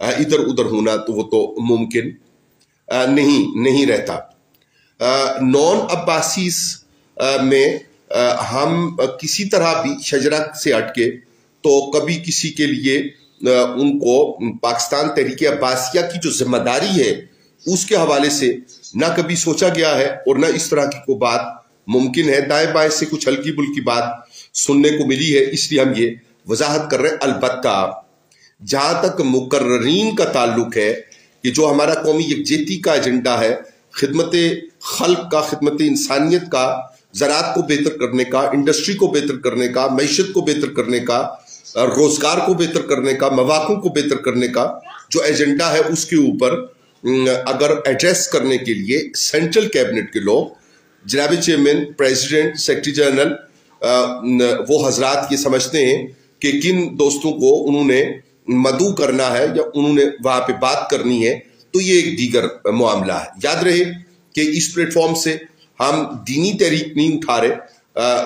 ادھر ادھر ہونا تو وہ تو ممکن نہیں رہتا۔ نان عباسیز میں ہم کسی طرح بھی شجرہ سے ہٹ کے تو کبھی کسی کے لیے ان کو پاکستان تحریک عباسیہ کی جو ذمہ داری ہے اس کے حوالے سے نہ کبھی سوچا گیا ہے اور نہ اس طرح کی کوئی بات ممکن ہے۔ دائیں بائیں سے کچھ ہلکی بلکی بات سننے کو ملی ہے، اس لیے ہم یہ وضاحت کر رہے ہیں۔ البتہ جہاں تک مقررین کا تعلق ہے کہ جو ہمارا قومی یکجہتی کا ایجنڈا ہے، خدمت خلق کا، خدمت انسانیت کا، زراعت کو بہتر کرنے کا، انڈسٹری کو بہتر کرنے کا، معیشت کو بہتر کرنے کا، روزگار کو بہتر کرنے کا، مواقع کو بہتر کرنے کا جو ایجنڈا ہے، اس کے اوپر اگر ایڈریس کرنے کے لیے سینٹرل کیبنٹ کے لوگ، جناب چیئرمین، پریزیڈنٹ، سیکرٹری جنرل، وہ حضرات یہ سمجھتے ہیں کہ کن دوستوں کو انہوں نے مدعو کرنا ہے یا انہوں نے وہاں پہ بات کرنی ہے، تو یہ ایک دیگر معاملہ ہے۔ یاد رہے کہ اس پلیٹ فارم سے ہم دینی تحریک نہیں اٹھا رہے،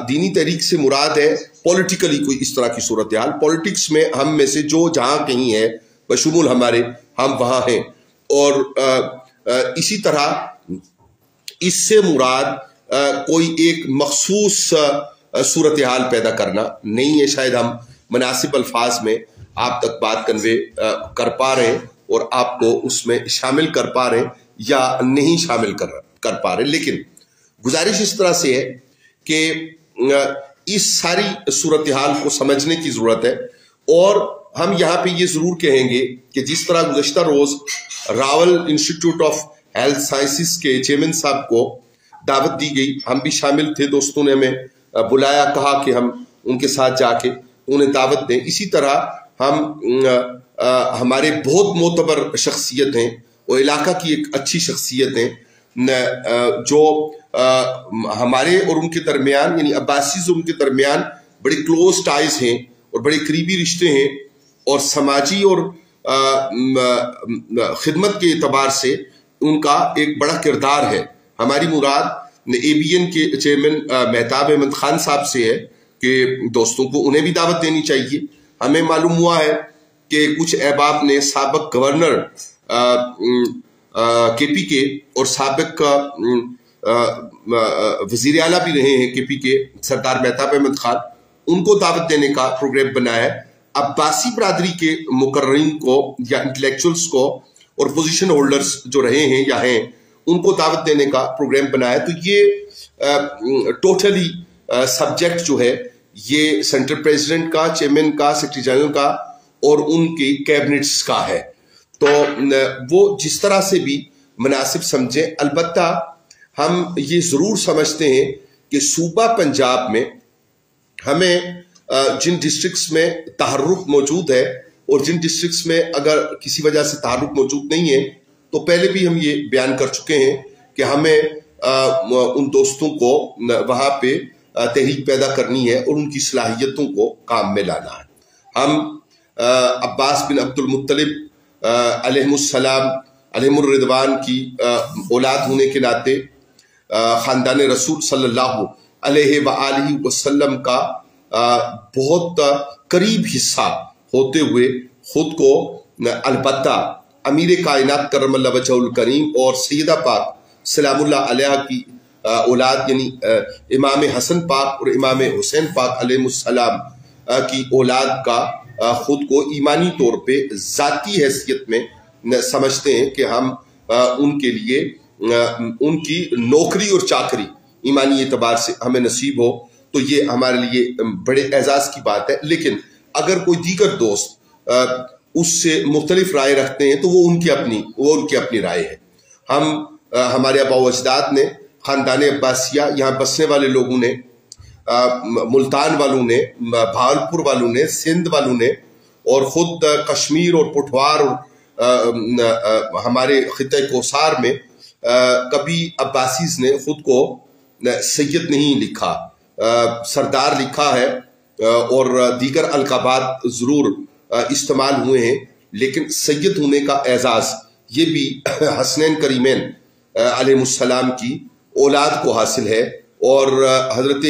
دینی تحریک سے مراد ہے پولیٹیکلی کوئی اس طرح کی صورتحال۔ پولیٹکس میں ہم میں سے جو جہاں کہیں ہے بشمول ہمارے، ہم وہاں ہیں، اور اسی طرح اس سے مراد کوئی ایک مخصوص صورتحال پیدا کرنا نہیں ہے۔ شاید ہم مناسب الفاظ میں آپ تک بات کنوے کر پا رہے ہیں اور آپ کو اس میں شامل کر پا رہے ہیں یا نہیں شامل کر پا رہے ہیں، لیکن گزارش اس طرح سے ہے کہ اس ساری صورتحال کو سمجھنے کی ضرورت ہے۔ اور ہم یہاں پہ یہ ضرور کہیں گے کہ جس طرح گزشتہ روز Rawal institute of health sciences کے چیئرمین صاحب کو دعوت دی گئی، ہم بھی شامل تھے، دوستوں نے ہمیں بلایا، کہا کہ ہم ان کے ساتھ جا کے انہیں دعوت دیں۔ اسی طرح ہم ہمارے بہت معتبر شخصیت ہیں اور علاقہ کی ایک اچھی شخصیت ہیں جو ہمارے اور ان کے درمیان، یعنی عباسیز اور ان کے درمیان بڑے کلوز ٹائز ہیں اور بڑے قریبی رشتے ہیں، اور سماجی اور خدمت کے اعتبار سے ان کا ایک بڑا کردار ہے۔ ہماری مراد اے بی این کے چیئرمین مہتاب احمد خان صاحب سے ہے کہ دوستوں کو انہیں بھی دعوت دینی چاہیے۔ ہمیں معلوم ہوا ہے کہ کچھ احباب نے سابق گورنر کے پی کے اور سابق وزیر اعلیٰ بھی رہے ہیں کے پی کے سردار مہتاب احمد خان، ان کو دعوت دینے کا پروگرام بنایا ہے۔ عباسی برادری کے مقررین کو یا انٹلیکچوئلز کو اور پوزیشن ہولڈرز جو رہے ہیں یا ہیں، ان کو دعوت دینے کا پروگرام بنایا ہے۔ تو یہ ٹوٹلی سبجیکٹ جو ہے یہ سینٹرل پریزیڈنٹ کا، چیئرمین کا، سیکرٹری جنرل کا اور ان کی کیبنٹس کا ہے، تو وہ جس طرح سے بھی مناسب سمجھیں۔ البتہ ہم یہ ضرور سمجھتے ہیں کہ صوبہ پنجاب میں ہمیں جن ڈسٹرکٹس میں تحرک موجود ہے اور جن ڈسٹرکٹس میں اگر کسی وجہ سے تحرک موجود نہیں ہے، تو پہلے بھی ہم یہ بیان کر چکے ہیں کہ ہمیں ان دوستوں کو وہاں پہ تحریک پیدا کرنی ہے اور ان کی صلاحیتوں کو کام میں لانا ہے۔ ہم عباس بن عبد المطلب علیہ السلام علیہ الرضوان کی اولاد ہونے کے ناطے خاندان رسول صلی اللہ علیہ وآلہ وسلم کا بہت قریب حصہ ہوتے ہوئے خود کو البتہ امیر کائنات کرم اللہ وجہہ الکریم اور سیدہ پاک سلام اللہ علیہ کی اولاد، یعنی امام حسن پاک اور امام حسین پاک علیہ السلام کی اولاد کا خود کو ایمانی طور پہ ذاتی حیثیت میں سمجھتے ہیں کہ ہم ان کے لیے ان کی نوکری اور چاکری ایمانی اعتبار سے ہمیں نصیب ہو، تو یہ ہمارے لیے بڑے اعزاز کی بات ہے۔ لیکن اگر کوئی دیگر دوست اس سے مختلف رائے رکھتے ہیں تو وہ ان کی اپنی رائے ہے۔ ہمارے آباء و اجداد نے، خاندان عباسیہ، یہاں بسنے والے لوگوں نے، ملتان والوں نے، بھاولپور والوں نے، سندھ والوں نے، اور خود کشمیر اور پٹھوار اور ہمارے خطہ کوثار میں کبھی عباسیز نے خود کو سید نہیں لکھا، سردار لکھا ہے، اور دیگر القابات ضرور استعمال ہوئے ہیں، لیکن سید ہونے کا اعزاز یہ بھی حسنین کریمین علیہ السلام کی اولاد کو حاصل ہے، اور حضرت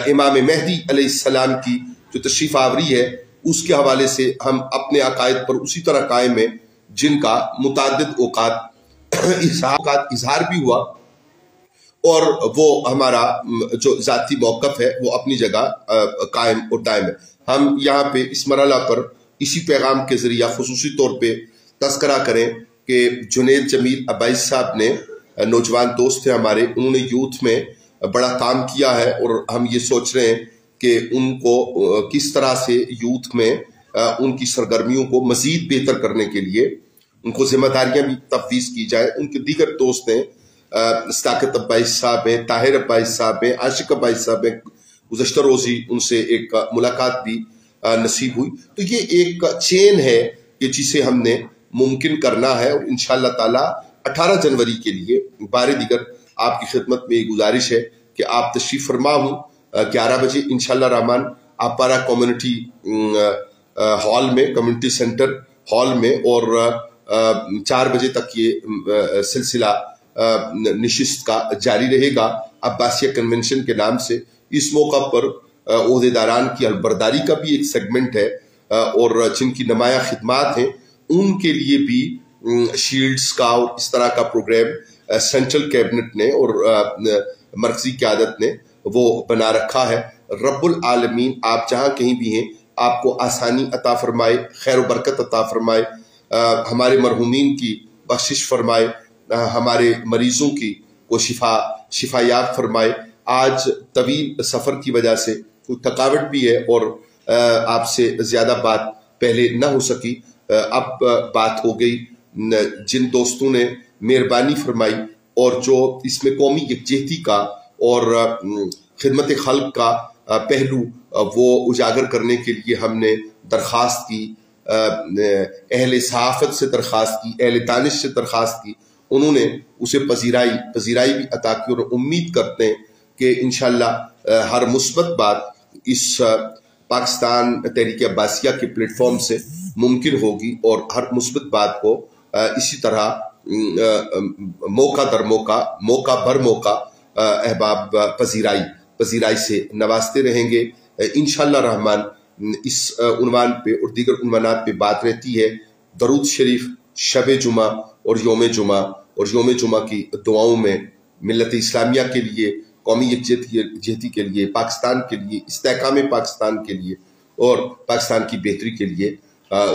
امام مہدی علیہ السلام کی جو تشریف آوری ہے اس کے حوالے سے ہم اپنے عقائد پر اسی طرح قائم ہیں جن کا متعدد اوقات اظہار بھی ہوا، اور وہ ہمارا جو ذاتی موقف ہے وہ اپنی جگہ قائم اور دائم ہے۔ ہم یہاں پہ اس مرحلہ پر اسی پیغام کے ذریعہ خصوصی طور پہ تذکرہ کریں کہ جنید جمیل عباسی صاحب نے، نوجوان دوست ہیں ہمارے، انہوں نے یوتھ میں بڑا کام کیا ہے، اور ہم یہ سوچ رہے ہیں کہ ان کو کس طرح سے یوتھ میں ان کی سرگرمیوں کو مزید بہتر کرنے کے لیے ان کو ذمہ داریاں بھی تفویض کی جائیں۔ ان کے دیگر دوست ہیں، صداقت عباسی صاحب ہیں، طاہر عباسی صاحب ہیں، عاشق عباسی صاحب ہیں، گزشتہ روزی ان سے ایک ملاقات بھی نصیب ہوئی۔ تو یہ ایک چین ہے کہ جسے ہم نے ممکن کرنا ہے، اور انشاءاللہ تعالی 18 جنوری کے لیے بار دیگر آپ کی خدمت میں یہ گزارش ہے کہ آپ تشریف فرما ہوں 11 بجے انشاءاللہ رحمان آپارا کمیونٹی ہال میں، کمیونٹی سینٹر ہال میں، اور 4 بجے تک یہ سلسلہ نشست کا جاری رہے گا عباسیہ کنونشن کے نام سے۔ اس موقع پر عہدیداران کی البرداری کا بھی ایک سیگمنٹ ہے، اور جن کی نمایاں خدمات ہیں ان کے لیے بھی شیلڈز کا اور اس طرح کا پروگرام سینٹرل کیبنٹ نے اور مرکزی قیادت نے وہ بنا رکھا ہے۔ رب العالمین آپ جہاں کہیں بھی ہیں آپ کو آسانی عطا فرمائے، خیر و برکت عطا فرمائے، ہمارے مرحومین کی بخشش فرمائے، ہمارے مریضوں کی کو شفایاب فرمائے۔ آج طویل سفر کی وجہ سے تھکاوٹ بھی ہے، اور آپ سے زیادہ بات پہلے نہ ہو سکی، اب بات ہو گئی۔ جن دوستوں نے مہربانی فرمائی اور جو اس میں قومی یکجہتی کا اور خدمت خلق کا پہلو وہ اجاگر کرنے کے لیے ہم نے درخواست کی، اہل صحافت سے درخواست کی، اہل دانش سے درخواست کی، انہوں نے اسے پذیرائی بھی عطا کی، اور امید کرتے ہیں کہ انشاءاللہ ہر مثبت بات اس پاکستان تحریک عباسیہ کے پلیٹ فارم سے ممکن ہوگی، اور ہر مثبت بات کو اسی طرح موقع در موقع بر موقع احباب پذیرائی سے نوازتے رہیں گے انشاءاللہ رحمان۔ اس عنوان پہ اور دیگر عنوانات پہ بات رہتی ہے۔ درود شریف، شب جمعہ اور یوم جمعہ کی دعاؤں میں ملت اسلامیہ کے لیے، قومی یکجہتی کے لیے، پاکستان کے لیے، استحکام پاکستان کے لیے اور پاکستان کی بہتری کے لیے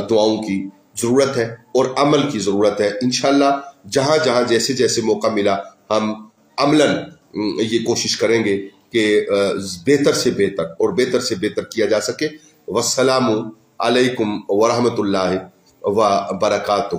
دعاؤں کی ضرورت ہے اور عمل کی ضرورت ہے۔ انشاءاللہ جہاں جہاں جیسے جیسے موقع ملا ہم عملاً یہ کوشش کریں گے کہ بہتر سے بہتر کیا جا سکے۔ والسلام علیکم ورحمۃ اللہ وبرکاتہ۔